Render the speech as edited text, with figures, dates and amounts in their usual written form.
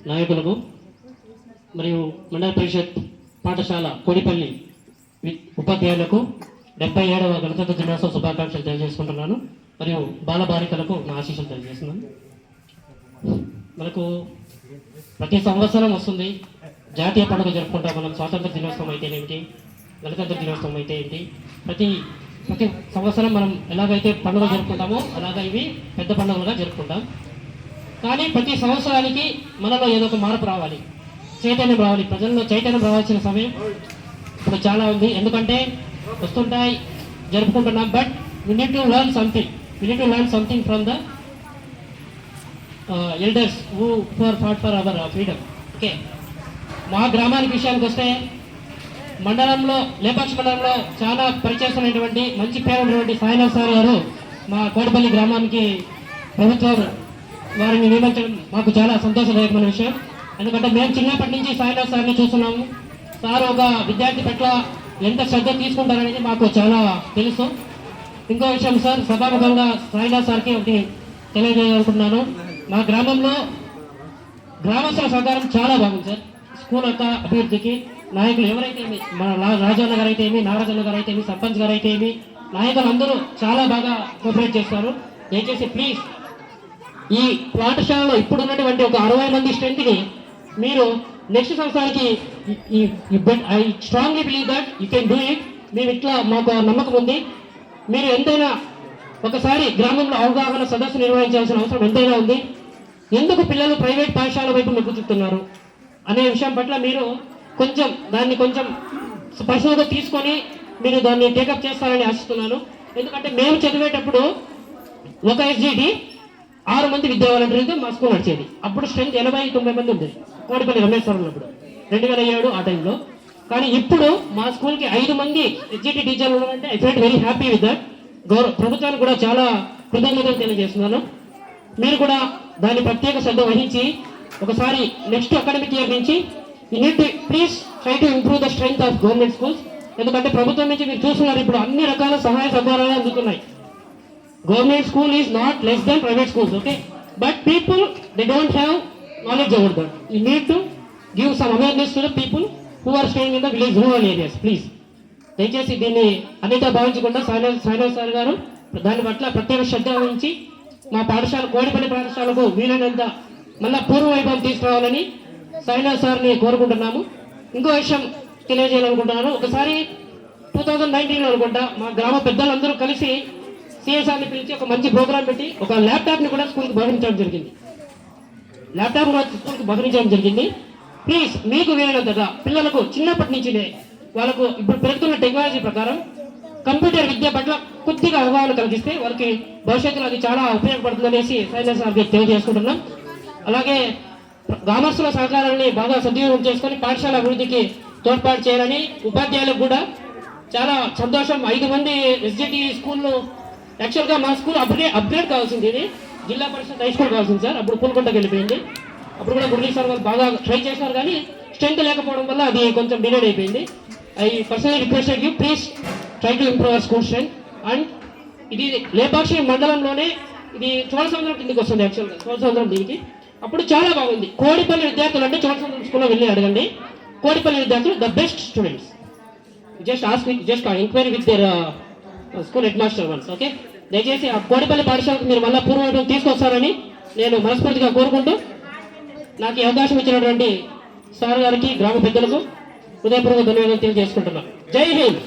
నాయకులకు మరియు మండల పరిషత్ పాఠశాల కోడిపల్లి ఉపాధ్యాయులకు 77వ గణతంత్ర దినోత్సవ శుభాకాంక్షలు తెలియజేసుకుంటున్నాను. మరియు బాలబాలికలకు నా ఆశీస్సులు తెలియజేస్తున్నాను. మనకు ప్రతి సంవత్సరం వస్తుంది జాతీయ పండుగ జరుపుకుంటాం. మనం స్వాతంత్ర దినోత్సవం అయితేనేమిటి, గణతంత్ర దినోత్సవం అయితే ఏంటి, ప్రతి సంవత్సరం మనం ఎలాగైతే పండుగ జరుపుకుంటామో అలాగా ఇవి పెద్ద పండుగలుగా జరుపుకుంటాం. కానీ ప్రతి సంవత్సరానికి మనలో ఏదో ఒక మార్పు రావాలి, చైతన్యం రావాలి. ప్రజల్లో చైతన్యం రావాల్సిన సమయం ఇప్పుడు చాలా ఉంది. ఎందుకంటే వస్తుంటాయి, జరుపుకుంటున్నాం. But we need to learn something from the elders who fought for our freedom. Okay, మా గ్రామానికి విషయానికి వస్తే మండలంలో లేపాక్షి మండలంలో చాలా పరిచయమైనటువంటి మంచి పేరు ఉన్నటువంటి సాయినాథ్ సార్ గారు మా కోడిపల్లి గ్రామానికి ప్రభుత్వం వారిని నియమించడం మాకు చాలా సంతోషదాయకమైన విషయం. ఎందుకంటే మేము చిన్నప్పటి నుంచి సాయినాథ్ సార్ని చూస్తున్నాము. సార్ ఒక విద్యార్థి పట్ల ఎంత శ్రద్ధ తీసుకుంటారనేది మాకు చాలా తెలుసు. ఇంకో విషయం సార్, సభాముఖంగా సాయినాథ్ సార్కి ఒకటి తెలియజేయాలనుకుంటున్నాను. మా గ్రామంలో గ్రామస్తుల సహకారం చాలా బాగుంది సార్. స్కూల్ యొక్క అభివృద్ధికి నాయకులు ఎవరైతే ఏమి, మన రాజన్న గారు అయితే ఏమి, నారాజన్న గారు అయితే ఏమి, సర్పంచ్ గారు అయితే ఏమి, నాయకులు అందరూ చాలా బాగా కోఆపరేట్ చేస్తారు. దయచేసి ప్లీజ్ ఈ పాఠశాలలో ఇప్పుడు ఉన్నటువంటి ఒక 60 మంది స్ట్రెంత్ని మీరు నెక్స్ట్ సంవత్సరానికి I strongly believe that you can do it. మేము ఇట్లా మాకు నమ్మకం ఉంది. మీరు ఎంతైనా ఒకసారి గ్రామంలో అవగాహన సదస్సు నిర్వహించాల్సిన అవసరం ఎంతైనా ఉంది. ఎందుకు పిల్లలు ప్రైవేట్ పాఠశాల వైపు మొగ్గు చూపుతున్నారు అనే విషయం పట్ల మీరు దాన్ని కొంచెం పర్సనల్గా తీసుకొని మీరు దాన్ని టేకప్ చేస్తారని ఆశిస్తున్నాను. ఎందుకంటే మేము చదివేటప్పుడు ఒక ఎస్జిటి 6 మంది విద్యా వాలంటీర్లతో మా స్కూల్ నడిచేది. అప్పుడు స్ట్రెంత్ 80-90 మంది ఉండేది కోడిపల్లి రమేశ్వరం ఉన్నప్పుడు 2007 ఆ టైంలో. కానీ ఇప్పుడు మా స్కూల్కి 5 మంది ఎస్జిటి టీచర్లు ఉన్నారంటే I felt very happy with that. ప్రభుత్వానికి కూడా చాలా కృతజ్ఞతలు తెలియజేస్తున్నాను. మీరు కూడా దాన్ని ప్రత్యేక శ్రద్ధ వహించి ఒకసారి నెక్స్ట్ అకాడమిక్ ఇయర్ నుంచి you need to please try to improve the strength of government schools. ఎందుకంటే ప్రభుత్వం నుంచి మీరు చూస్తున్నారు ఇప్పుడు అన్ని రకాల సహాయ సహకారాలు అందుతున్నాయి. Government school is not less than private schools, okay, but people they don't have knowledge about that. You need to give some awareness to the people who are staying in the village rural areas. Please దయచేసి దీన్ని అన్నిగా భావించకుండా Sainath sir గారు దాని పట్ల ప్రత్యేక శ్రద్ధ వహించి మా పాఠశాల కోడిపల్లి పాఠశాలకు వీలైనంత మళ్ళా పూర్వ వైభవం తీసుకురావాలని సాయినాథ్ సార్ని కోరుకుంటున్నాము. ఇంకో విషయం తెలియజేయాలనుకుంటున్నాను. ఒకసారి 2019 అనుకుంటా మా గ్రామ పెద్దలందరూ కలిసి సిఎస్ఆర్ని పిలిచి ఒక మంచి ప్రోగ్రామ్ పెట్టి ఒక ల్యాప్టాప్ని కూడా స్కూల్కి బహరించడం జరిగింది. ప్లీజ్ మీకు వీలైనంతగా పిల్లలకు చిన్నప్పటి నుంచినే వాళ్ళకు ఇప్పుడు పెరుగుతున్న టెక్నాలజీ ప్రకారం కంప్యూటర్ విద్య పట్ల కొద్దిగా అవగాహన కలిగిస్తే వాళ్ళకి భవిష్యత్తులో అది చాలా ఉపయోగపడుతుందనేసి సాయినాథ్ సార్కి తెలియజేసుకుంటున్నాం. అలాగే గ్రామస్తుల సహకారాన్ని బాగా సద్వినియోగం చేసుకొని పాఠశాల అభివృద్ధికి తోడ్పాటు చేయాలని ఉపాధ్యాయులకు కూడా చాలా సంతోషం. 5 మంది ఎస్జిటి స్కూల్లో యాక్చువల్గా మా స్కూల్ అప్గ్రేడ్ కావాల్సింది, ఇది జిల్లా పరిషత్ హై స్కూల్ కావాల్సింది సార్. అప్పుడు పూలకొండకి వెళ్ళిపోయింది. అప్పుడు కూడా గురుజీ సార్ వాళ్ళు బాగా ట్రై చేశారు, కానీ స్ట్రెంత్ లేకపోవడం వల్ల అది కొంచెం డిలేడ్ అయిపోయింది. I personally requested you please try to improve our school strength. And ఇది లేపాక్షి మండలంలోనే ఇది చోళసముద్రం కిందకి వస్తుంది. యాక్చువల్గా చోళసముద్రం దీనికి అప్పుడు చాలా బాగుంది. కోడిపల్లి విద్యార్థులు అంటే చోళసముద్రం స్కూల్లో వెళ్ళి అడగండి. కోడిపల్లి విద్యార్థులు the best students. Just enquiry with their school head master once, okay. దయచేసి ఆ కోడిపల్లి పాఠశాలకు మీరు మళ్ళీ పూర్వవైపు తీసుకొస్తారని నేను మనస్ఫూర్తిగా కోరుకుంటూ నాకు ఈ అవకాశం ఇచ్చినటువంటి సార్ గారికి గ్రామ పెద్దలకు హృదయపూర్వక ధన్యవాదాలు తెలియజేసుకుంటున్నాను. జై హింద్.